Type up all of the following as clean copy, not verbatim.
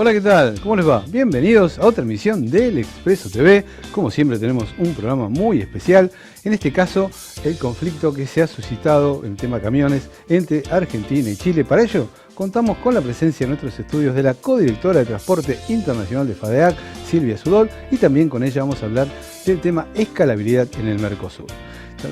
Hola, ¿qué tal? ¿Cómo les va? Bienvenidos a otra emisión del Expreso TV. Como siempre tenemos un programa muy especial. En este caso, el conflicto que se ha suscitado en tema camiones entre Argentina y Chile. Para ello, contamos con la presencia en nuestros estudios de la codirectora de Transporte Internacional de FADEAC, Silvia Sudol, y también con ella vamos a hablar del tema escalabilidad en el Mercosur.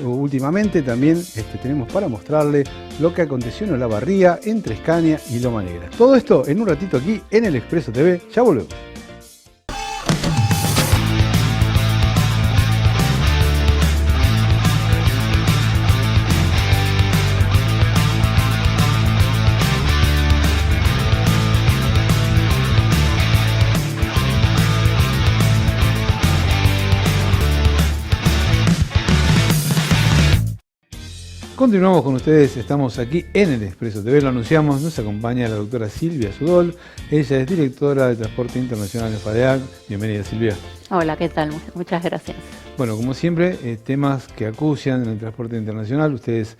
Últimamente también tenemos para mostrarle lo que aconteció en Olavarría, entre Escania y Loma Negra. Todo esto en un ratito aquí en el Expreso TV. Ya volvemos. Continuamos con ustedes, estamos aquí en el Expreso TV, lo anunciamos, nos acompaña la doctora Silvia Sudol, ella es directora de Transporte Internacional de FADEAC. Bienvenida, Silvia. Hola, ¿qué tal? Muchas gracias. Bueno, como siempre, temas que acucian en el transporte internacional, ustedes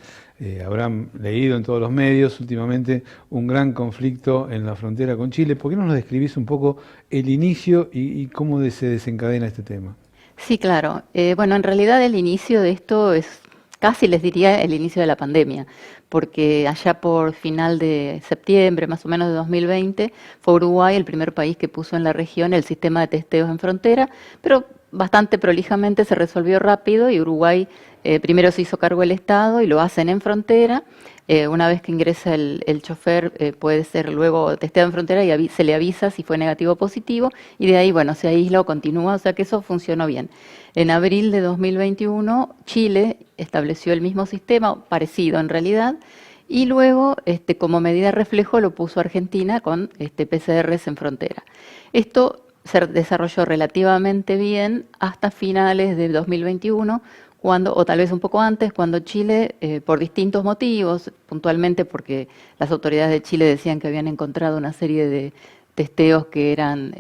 habrán leído en todos los medios últimamente un gran conflicto en la frontera con Chile. ¿Por qué no nos describís un poco el inicio y cómo se desencadena este tema? Sí, claro. Bueno, en realidad el inicio de esto es casi les diría el inicio de la pandemia, porque allá por final de septiembre, más o menos de 2020, fue Uruguay el primer país que puso en la región el sistema de testeos en frontera, pero bastante prolijamente se resolvió rápido y Uruguay primero se hizo cargo el Estado y lo hacen en frontera. Una vez que ingresa el chofer puede ser luego testeado en frontera y se le avisa si fue negativo o positivo y de ahí, bueno, se aísla o continúa, o sea que eso funcionó bien. En abril de 2021, Chile estableció el mismo sistema, parecido en realidad, y luego, como medida reflejo, lo puso Argentina con PCRs en frontera. Esto se desarrolló relativamente bien hasta finales de 2021, cuando, o tal vez un poco antes, cuando Chile, por distintos motivos, puntualmente porque las autoridades de Chile decían que habían encontrado una serie de testeos que eran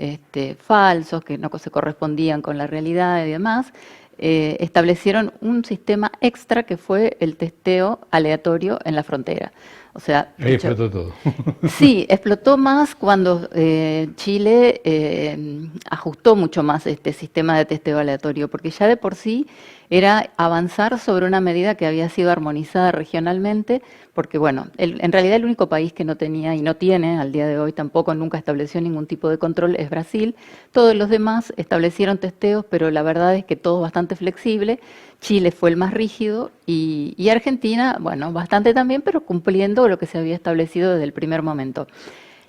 falsos, que no se correspondían con la realidad y demás, establecieron un sistema extra que fue el testeo aleatorio en la frontera. O sea, ahí explotó todo. Sí, explotó más cuando Chile ajustó mucho más este sistema de testeo aleatorio, porque ya de por sí era avanzar sobre una medida que había sido armonizada regionalmente, porque bueno, en realidad el único país que no tenía y no tiene al día de hoy tampoco nunca estableció ningún tipo de control es Brasil. Todos los demás establecieron testeos, pero la verdad es que todo bastante flexible. Chile fue el más rígido y Argentina, bueno, bastante también, pero cumpliendo lo que se había establecido desde el primer momento.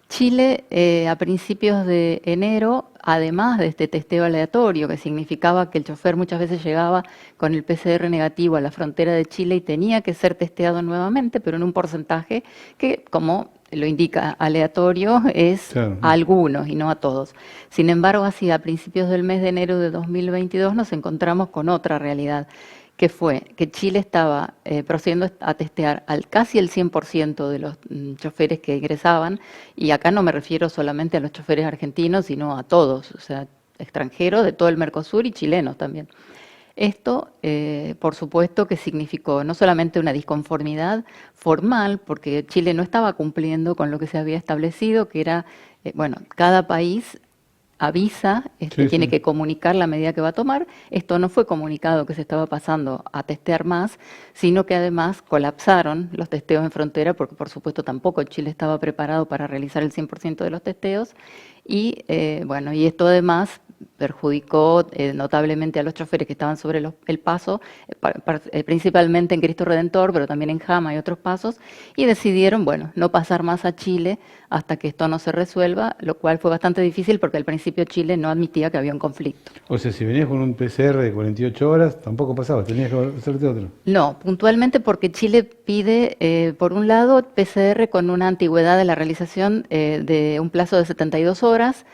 Chile, a principios de enero, además de este testeo aleatorio, que significaba que el chofer muchas veces llegaba con el PCR negativo a la frontera de Chile y tenía que ser testeado nuevamente, pero en un porcentaje que, como lo indica aleatorio, es claro, a algunos y no a todos. Sin embargo, así a principios del mes de enero de 2022 nos encontramos con otra realidad, que fue que Chile estaba procediendo a testear al casi el 100% de los choferes que ingresaban, y acá no me refiero solamente a los choferes argentinos, sino a todos, o sea, extranjeros de todo el Mercosur y chilenos también. Esto, por supuesto, que significó no solamente una disconformidad formal, porque Chile no estaba cumpliendo con lo que se había establecido, que era, bueno, cada país avisa, tiene que comunicar la medida que va a tomar. Esto no fue comunicado que se estaba pasando a testear más, sino que además colapsaron los testeos en frontera, porque por supuesto tampoco Chile estaba preparado para realizar el 100% de los testeos. Y bueno, y esto además perjudicó notablemente a los choferes que estaban sobre el paso, principalmente en Cristo Redentor, pero también en Jama y otros pasos, y decidieron, bueno, no pasar más a Chile hasta que esto no se resuelva, lo cual fue bastante difícil porque al principio Chile no admitía que había un conflicto. O sea, si venías con un PCR de 48 horas, tampoco pasaba, tenías que hacerte otro. No, puntualmente porque Chile pide, por un lado, PCR con una antigüedad de la realización de un plazo de 72 horas,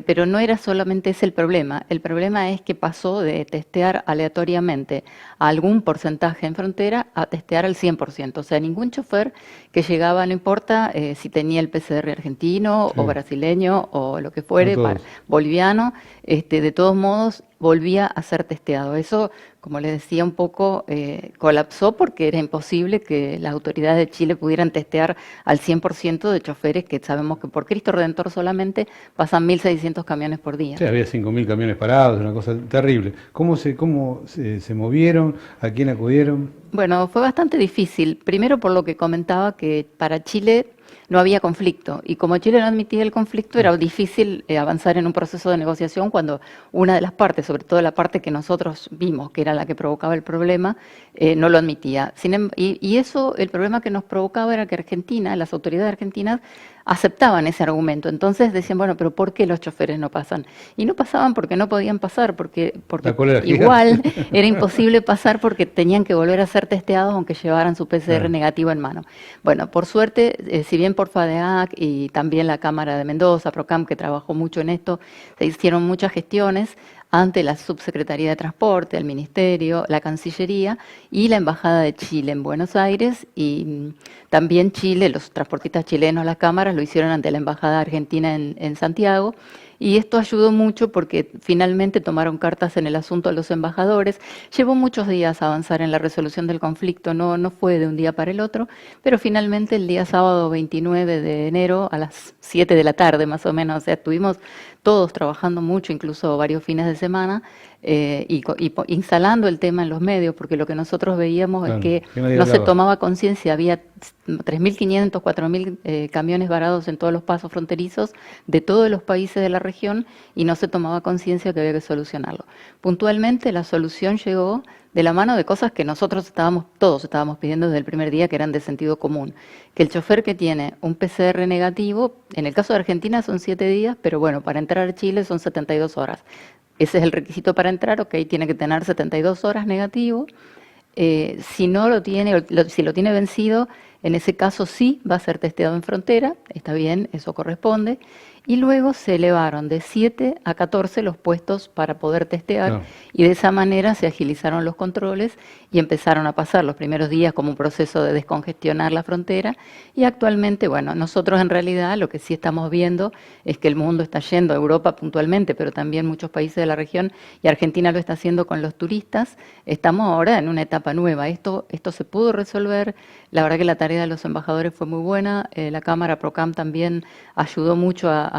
pero no era solamente ese el problema. El problema es que pasó de testear aleatoriamente a algún porcentaje en frontera a testear al 100%. O sea, ningún chofer que llegaba, no importa si tenía el PCR argentino o brasileño o lo que fuere, boliviano, de todos modos volvía a ser testeado. Eso como les decía, un poco colapsó porque era imposible que las autoridades de Chile pudieran testear al 100% de choferes que sabemos que por Cristo Redentor solamente pasan 1.600 camiones por día. Sí, había 5.000 camiones parados, una cosa terrible. ¿Cómo se movieron? ¿A quién acudieron? Bueno, fue bastante difícil. Primero por lo que comentaba que para Chile no había conflicto y como Chile no admitía el conflicto era difícil avanzar en un proceso de negociación cuando una de las partes, sobre todo la parte que nosotros vimos, que era la que provocaba el problema, no lo admitía. Y eso, el problema que nos provocaba era que Argentina, las autoridades argentinas, aceptaban ese argumento. Entonces decían, bueno, pero ¿por qué los choferes no pasan? Y no pasaban porque no podían pasar, porque La cola era igual gigante. era imposible pasar porque tenían que volver a ser testeados aunque llevaran su PCR Claro. negativo en mano. Bueno, por suerte, si bien por FADEAC y también la Cámara de Mendoza, PROCAM, que trabajó mucho en esto, se hicieron muchas gestiones ante la Subsecretaría de Transporte, el Ministerio, la Cancillería y la Embajada de Chile en Buenos Aires y también Chile, los transportistas chilenos, las cámaras, lo hicieron ante la Embajada Argentina en Santiago. Y esto ayudó mucho porque finalmente tomaron cartas en el asunto los embajadores. Llevó muchos días avanzar en la resolución del conflicto, no fue de un día para el otro, pero finalmente el día sábado 29 de enero a las 7 de la tarde más o menos, o sea, estuvimos todos trabajando mucho, incluso varios fines de semana, instalando el tema en los medios, porque lo que nosotros veíamos es Claro, que que nadie no se hablaba. tomaba conciencia, había 3.500, 4.000 camiones varados en todos los pasos fronterizos de todos los países de la región y no se tomaba conciencia que había que solucionarlo. Puntualmente la solución llegó de la mano de cosas que todos estábamos pidiendo desde el primer día, que eran de sentido común. Que el chofer que tiene un PCR negativo, en el caso de Argentina son 7 días, pero bueno, para entrar a Chile son 72 horas. Ese es el requisito para entrar, ok, tiene que tener 72 horas negativo. Si no lo tiene, si lo tiene vencido, en ese caso sí va a ser testeado en frontera, está bien, eso corresponde. Y luego se elevaron de 7 a 14 los puestos para poder testear Claro. y de esa manera se agilizaron los controles y empezaron a pasar los primeros días como un proceso de descongestionar la frontera y actualmente, bueno, nosotros en realidad lo que sí estamos viendo es que el mundo está yendo a Europa puntualmente, pero también muchos países de la región y Argentina lo está haciendo con los turistas. Estamos ahora en una etapa nueva. Esto se pudo resolver. La verdad que la tarea de los embajadores fue muy buena. La Cámara PROCAM también ayudó mucho a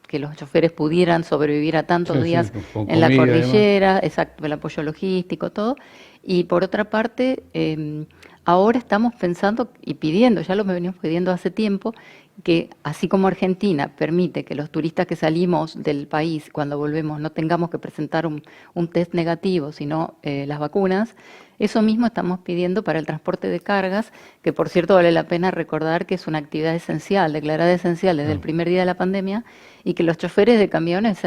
que los choferes pudieran sobrevivir a tantos Sí, días con en la comida y demás. cordillera, exacto, el apoyo logístico, todo. Y por otra parte, ahora estamos pensando y pidiendo, ya lo venimos pidiendo hace tiempo, que así como Argentina permite que los turistas que salimos del país cuando volvemos no tengamos que presentar un test negativo, sino las vacunas, eso mismo estamos pidiendo para el transporte de cargas, que por cierto vale la pena recordar que es una actividad esencial, declarada esencial desde el primer día de la pandemia, y que los choferes de camiones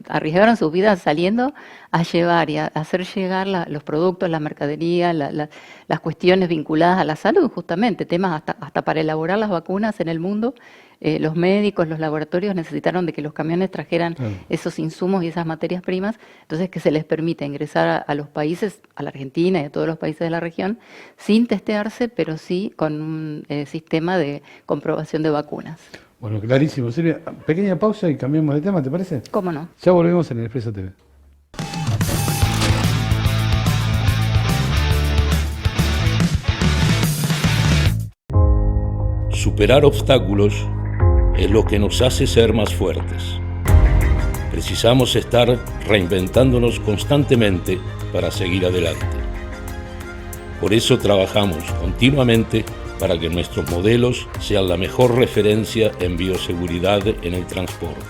arriesgaron sus vidas saliendo a llevar y a hacer llegar los productos, la mercadería, las cuestiones vinculadas a la salud, justamente, temas hasta para elaborar las vacunas en el mundo. Los médicos, los laboratorios necesitaron de que los camiones trajeran Claro. esos insumos y esas materias primas, entonces que se les permita ingresar a los países, a la Argentina y a todos los países de la región, sin testearse, pero sí con un sistema de comprobación de vacunas. Bueno, clarísimo. Silvia, pequeña pausa y cambiamos de tema, ¿te parece? ¿Cómo no? Ya volvemos en el Expreso TV. Superar obstáculos es lo que nos hace ser más fuertes. Precisamos estar reinventándonos constantemente para seguir adelante. Por eso trabajamos continuamente para que nuestros modelos sean la mejor referencia en bioseguridad en el transporte.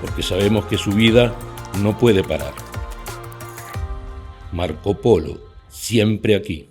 Porque sabemos que su vida no puede parar. Marco Polo, siempre aquí.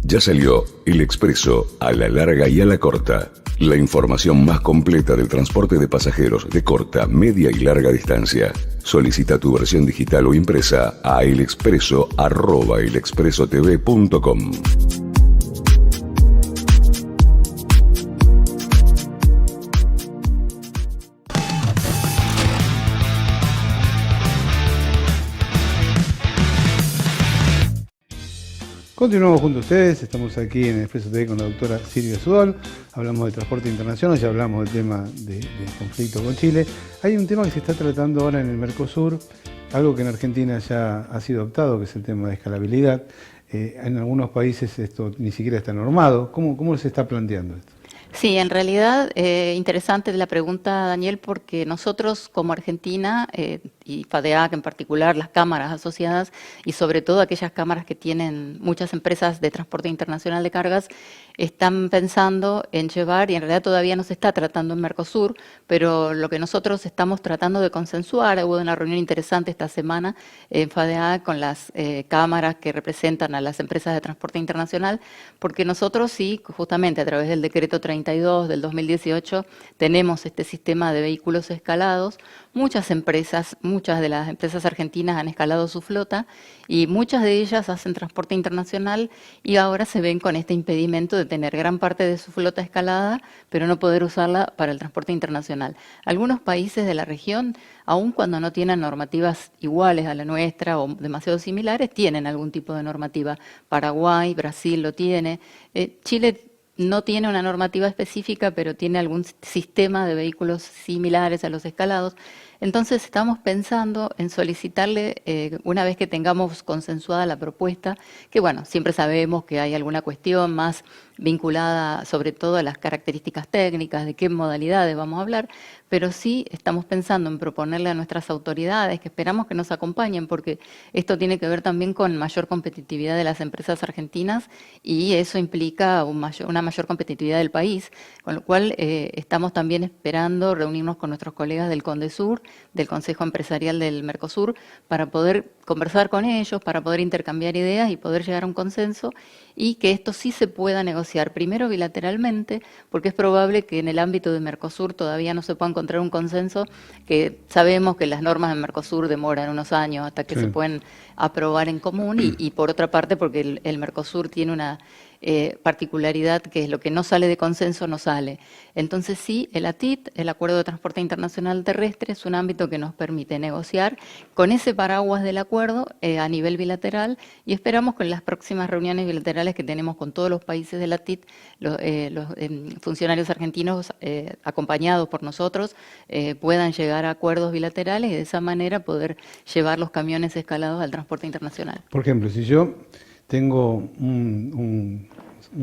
Ya salió El Expreso, a la larga y a la corta. La información más completa del transporte de pasajeros de corta, media y larga distancia. Solicita tu versión digital o impresa a elexpreso@elexpresotv.com. Continuamos junto a ustedes, estamos aquí en Expreso TV con la doctora Silvia Sudol, hablamos de transporte internacional, ya hablamos del tema del conflicto con Chile. Hay un tema que se está tratando ahora en el Mercosur, algo que en Argentina ya ha sido adoptado, que es el tema de escalabilidad. En algunos países esto ni siquiera está normado. ¿Cómo se está planteando esto? Sí, en realidad interesante la pregunta, Daniel, porque nosotros como Argentina y FADEAC en particular, las cámaras asociadas y sobre todo aquellas cámaras que tienen muchas empresas de transporte internacional de cargas, están pensando en llevar, y en realidad todavía no se está tratando en Mercosur, pero lo que nosotros estamos tratando de consensuar, hubo una reunión interesante esta semana en FADEAC con las cámaras que representan a las empresas de transporte internacional, porque nosotros sí, justamente a través del decreto 32 del 2018, tenemos este sistema de vehículos escalados. Muchas de las empresas argentinas han escalado su flota y muchas de ellas hacen transporte internacional y ahora se ven con este impedimento de tener gran parte de su flota escalada, pero no poder usarla para el transporte internacional. Algunos países de la región, aun cuando no tienen normativas iguales a la nuestra o demasiado similares, tienen algún tipo de normativa. Paraguay, Brasil lo tiene, Chile no tiene una normativa específica, pero tiene algún sistema de vehículos similares a los escalados. Entonces estamos pensando en solicitarle, una vez que tengamos consensuada la propuesta, que bueno, siempre sabemos que hay alguna cuestión más vinculada sobre todo a las características técnicas, de qué modalidades vamos a hablar, pero sí estamos pensando en proponerle a nuestras autoridades, que esperamos que nos acompañen, porque esto tiene que ver también con mayor competitividad de las empresas argentinas y eso implica una mayor competitividad del país, con lo cual estamos también esperando reunirnos con nuestros colegas del CONDESUR, del Consejo Empresarial del Mercosur, para poder conversar con ellos, para poder intercambiar ideas y poder llegar a un consenso y que esto sí se pueda negociar, primero bilateralmente, porque es probable que en el ámbito de Mercosur todavía no se pueda encontrar un consenso, que sabemos que las normas de Mercosur demoran unos años hasta que se pueden aprobar en común y por otra parte porque el Mercosur tiene una particularidad que es lo que no sale de consenso no sale. Entonces sí, el ATIT, el Acuerdo de Transporte Internacional Terrestre, es un ámbito que nos permite negociar con ese paraguas del acuerdo a nivel bilateral y esperamos que en las próximas reuniones bilaterales que tenemos con todos los países del ATIT, los funcionarios argentinos acompañados por nosotros puedan llegar a acuerdos bilaterales y de esa manera poder llevar los camiones escalados al transporte internacional. Por ejemplo, si yo tengo un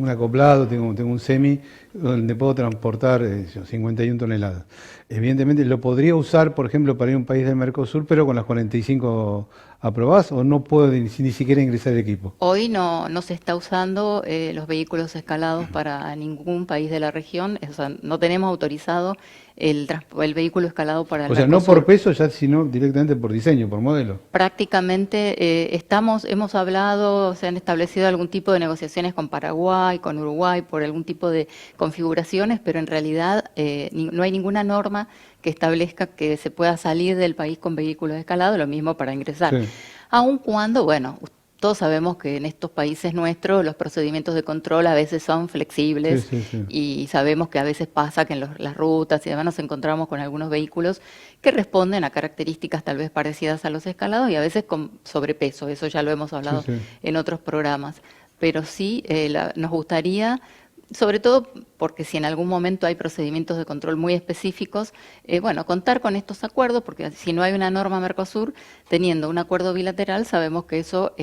acoplado, tengo un semi donde puedo transportar 51 toneladas. Evidentemente lo podría usar, por ejemplo, para ir a un país del Mercosur, pero con las 45 aprobadas, o no puedo ni siquiera ingresar el equipo. Hoy no se está usando los vehículos escalados para ningún país de la región, o sea, no tenemos autorizado el vehículo escalado para el Mercosur. O sea, no por peso, ya, sino directamente por diseño, por modelo. Prácticamente hemos hablado, se han establecido algún tipo de negociaciones con Paraguay, con Uruguay, por algún tipo de configuraciones, pero en realidad no hay ninguna norma que establezca que se pueda salir del país con vehículos escalados, lo mismo para ingresar. Sí. Aun cuando, bueno, todos sabemos que en estos países nuestros los procedimientos de control a veces son flexibles y sabemos que a veces pasa que en las rutas y demás nos encontramos con algunos vehículos que responden a características tal vez parecidas a los escalados y a veces con sobrepeso, eso ya lo hemos hablado en otros programas. Pero sí nos gustaría, sobre todo porque si en algún momento hay procedimientos de control muy específicos, contar con estos acuerdos, porque si no hay una norma Mercosur, teniendo un acuerdo bilateral, sabemos que eso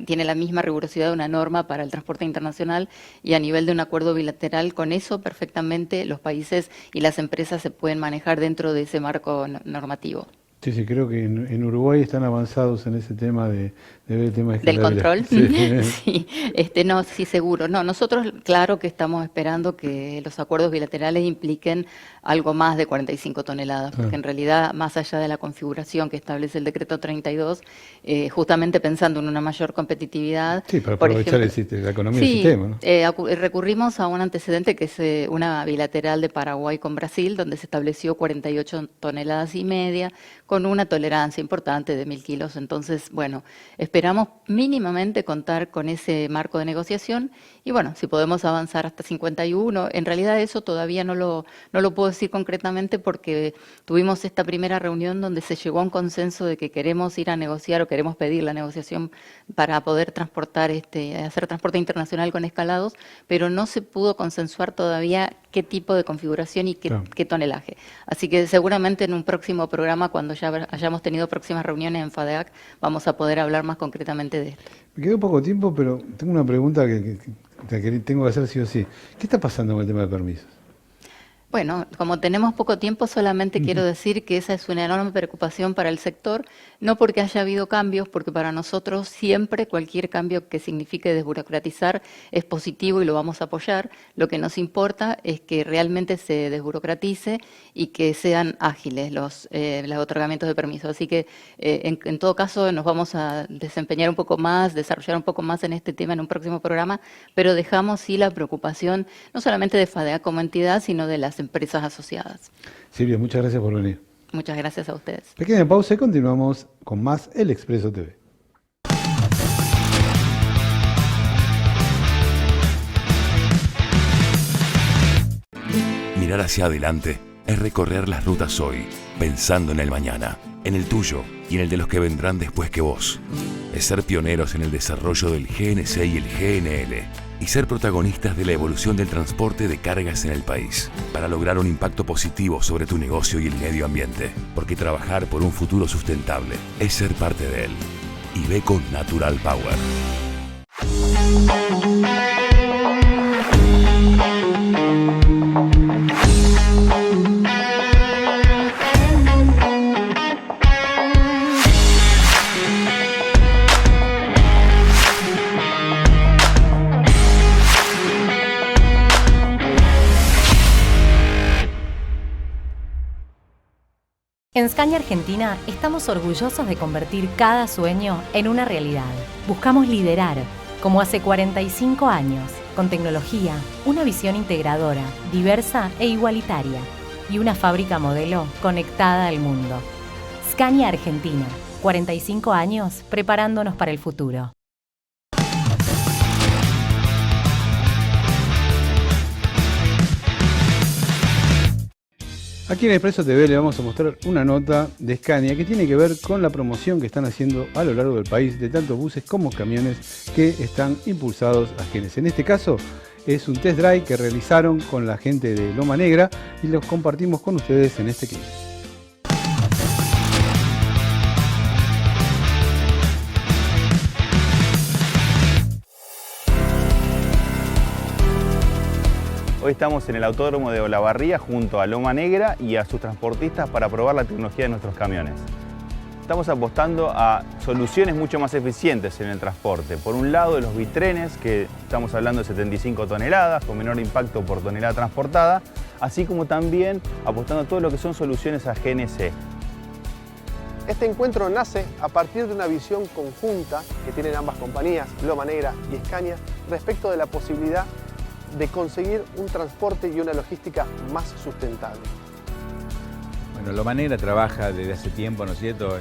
tiene la misma rigurosidad de una norma para el transporte internacional y a nivel de un acuerdo bilateral, con eso perfectamente los países y las empresas se pueden manejar dentro de ese marco normativo. Sí, sí, creo que en Uruguay están avanzados en ese tema de ver el tema de ¿Del control? Sí. Sí, no, sí, seguro. No, nosotros, claro que estamos esperando que los acuerdos bilaterales impliquen algo más de 45 toneladas, porque en realidad, más allá de la configuración que establece el decreto 32, justamente pensando en una mayor competitividad. Sí, para por aprovechar ejemplo, la economía del sistema, ¿no? recurrimos a un antecedente que es una bilateral de Paraguay con Brasil, donde se estableció 48 toneladas y media, con una tolerancia importante de 1.000 kilos. Entonces, bueno, esperamos mínimamente contar con ese marco de negociación y bueno, si podemos avanzar hasta 51, en realidad eso todavía no lo puedo decir concretamente porque tuvimos esta primera reunión donde se llegó a un consenso de que queremos ir a negociar o queremos pedir la negociación para poder transportar, hacer transporte internacional con escalados, pero no se pudo consensuar todavía qué tipo de configuración y qué tonelaje. Así que seguramente en un próximo programa, cuando ya hayamos tenido próximas reuniones en FADEAC, vamos a poder hablar más concretamente de esto. Me quedó poco tiempo, pero tengo una pregunta que tengo que hacer sí o sí. ¿Qué está pasando con el tema de permisos? Bueno, como tenemos poco tiempo, solamente quiero decir que esa es una enorme preocupación para el sector, no porque haya habido cambios, porque para nosotros siempre cualquier cambio que signifique desburocratizar es positivo y lo vamos a apoyar. Lo que nos importa es que realmente se desburocratice y que sean ágiles los otorgamientos de permisos. Así que en todo caso nos vamos a desempeñar un poco más, desarrollar un poco más en este tema en un próximo programa, pero dejamos sí la preocupación no solamente de FADEAC como entidad, sino de las empresas asociadas. Silvia, muchas gracias por venir. Muchas gracias a ustedes. Pequeña pausa y continuamos con más El Expreso TV. Mirar hacia adelante es recorrer las rutas hoy, pensando en el mañana, en el tuyo y en el de los que vendrán después que vos. Es ser pioneros en el desarrollo del GNC y el GNL y ser protagonistas de la evolución del transporte de cargas en el país, para lograr un impacto positivo sobre tu negocio y el medio ambiente, porque trabajar por un futuro sustentable es ser parte de él. Iveco Natural Power. En Scania Argentina estamos orgullosos de convertir cada sueño en una realidad. Buscamos liderar, como hace 45 años, con tecnología, una visión integradora, diversa e igualitaria, y una fábrica modelo conectada al mundo. Scania Argentina, 45 años preparándonos para el futuro. Aquí en Expreso TV le vamos a mostrar una nota de Scania que tiene que ver con la promoción que están haciendo a lo largo del país de tanto buses como camiones que están impulsados a GNC. En este caso es un test drive que realizaron con la gente de Loma Negra y los compartimos con ustedes en este clip. Hoy estamos en el Autódromo de Olavarría junto a Loma Negra y a sus transportistas para probar la tecnología de nuestros camiones. Estamos apostando a soluciones mucho más eficientes en el transporte. Por un lado, de los bitrenes, que estamos hablando de 75 toneladas, con menor impacto por tonelada transportada, así como también apostando a todo lo que son soluciones a GNC. Este encuentro nace a partir de una visión conjunta que tienen ambas compañías, Loma Negra y Scania, respecto de la posibilidad de conseguir un transporte y una logística más sustentable. Bueno, Loma Negra trabaja desde hace tiempo, ¿no es cierto?,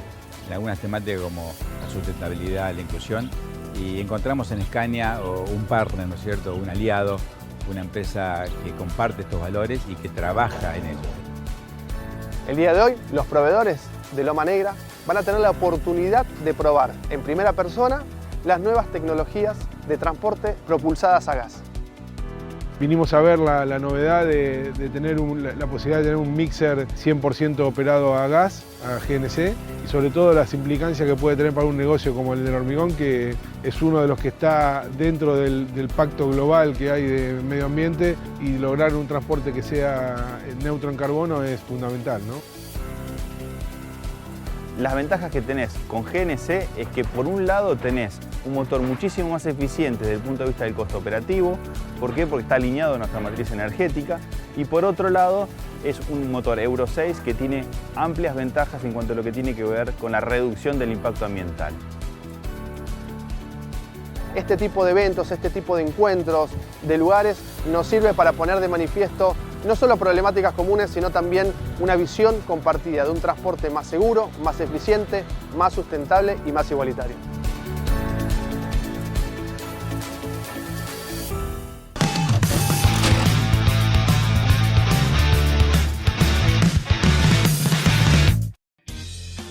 en algunas temáticas como la sustentabilidad, la inclusión, y encontramos en Scania un partner, ¿no es cierto?, un aliado, una empresa que comparte estos valores y que trabaja en ello. El día de hoy, los proveedores de Loma Negra van a tener la oportunidad de probar en primera persona las nuevas tecnologías de transporte propulsadas a gas. Vinimos a ver la novedad de tener la posibilidad de tener un mixer 100% operado a gas, a GNC, y sobre todo las implicancias que puede tener para un negocio como el del hormigón, que es uno de los que está dentro del pacto global que hay de medio ambiente, y lograr un transporte que sea neutro en carbono es fundamental, ¿no? Las ventajas que tenés con GNC es que por un lado tenés un motor muchísimo más eficiente desde el punto de vista del costo operativo. ¿Por qué? Porque está alineado a nuestra matriz energética. Y por otro lado es un motor Euro 6 que tiene amplias ventajas en cuanto a lo que tiene que ver con la reducción del impacto ambiental. Este tipo de eventos, este tipo de encuentros, de lugares, nos sirve para poner de manifiesto no solo problemáticas comunes, sino también una visión compartida de un transporte más seguro, más eficiente, más sustentable y más igualitario.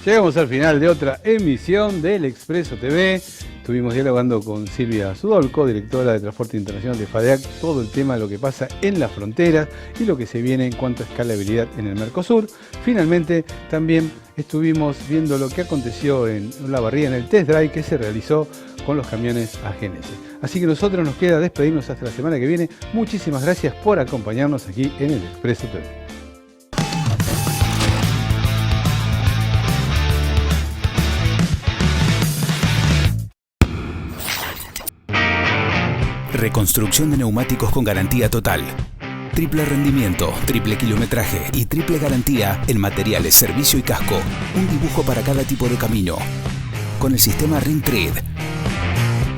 Llegamos al final de otra emisión del Expreso TV. Estuvimos dialogando con Silvia Sudolko, directora de Transporte Internacional de FADEAC, todo el tema de lo que pasa en las fronteras y lo que se viene en cuanto a escalabilidad en el Mercosur. Finalmente, también estuvimos viendo lo que aconteció en Olavarría en el test drive que se realizó con los camiones AGNS. Así que nosotros nos queda despedirnos hasta la semana que viene. Muchísimas gracias por acompañarnos aquí en el Expreso TV. Reconstrucción de neumáticos con garantía total. Triple rendimiento, triple kilometraje y triple garantía en materiales, servicio y casco. Un dibujo para cada tipo de camino. Con el sistema Ring Tread.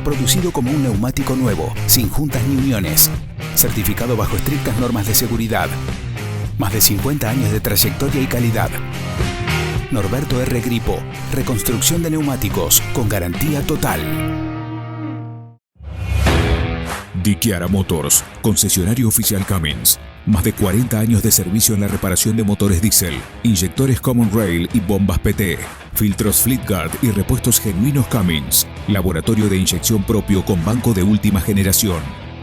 Producido como un neumático nuevo, sin juntas ni uniones. Certificado bajo estrictas normas de seguridad. Más de 50 años de trayectoria y calidad. Norberto R. Gripo. Reconstrucción de neumáticos con garantía total. Dichiara Motors, concesionario oficial Cummins. Más de 40 años de servicio en la reparación de motores diésel, inyectores Common Rail y bombas PT, filtros Fleetguard y repuestos genuinos Cummins. Laboratorio de inyección propio con banco de última generación.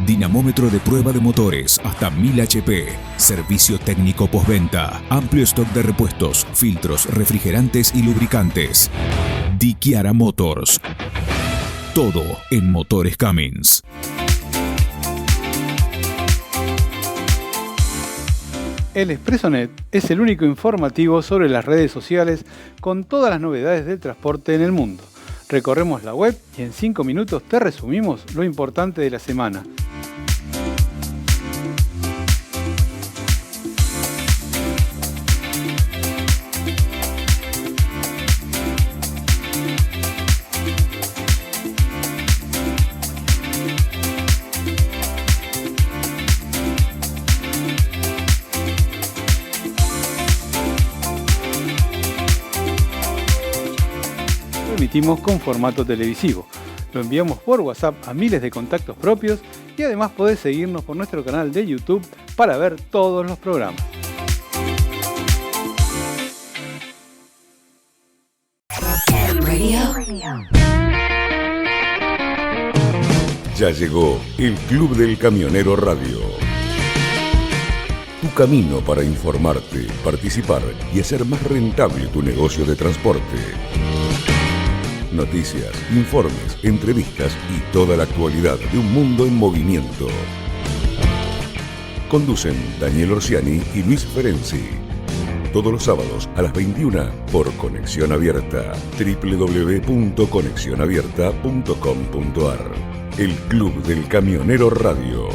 Dinamómetro de prueba de motores hasta 1000 HP. Servicio técnico postventa. Amplio stock de repuestos, filtros, refrigerantes y lubricantes. Dichiara Motors. Todo en motores Cummins. El ExpresoNet es el único informativo sobre las redes sociales con todas las novedades del transporte en el mundo. Recorremos la web y en 5 minutos te resumimos lo importante de la semana. Emitimos con formato televisivo. Lo enviamos por WhatsApp a miles de contactos propios y además podés seguirnos por nuestro canal de YouTube para ver todos los programas. Ya llegó el Club del Camionero Radio. Tu camino para informarte, participar y hacer más rentable tu negocio de transporte. Noticias, informes, entrevistas y toda la actualidad de un mundo en movimiento. Conducen Daniel Orsiani y Luis Ferenzi. Todos los sábados a las 21 por Conexión Abierta. www.conexionabierta.com.ar. El Club del Camionero Radio.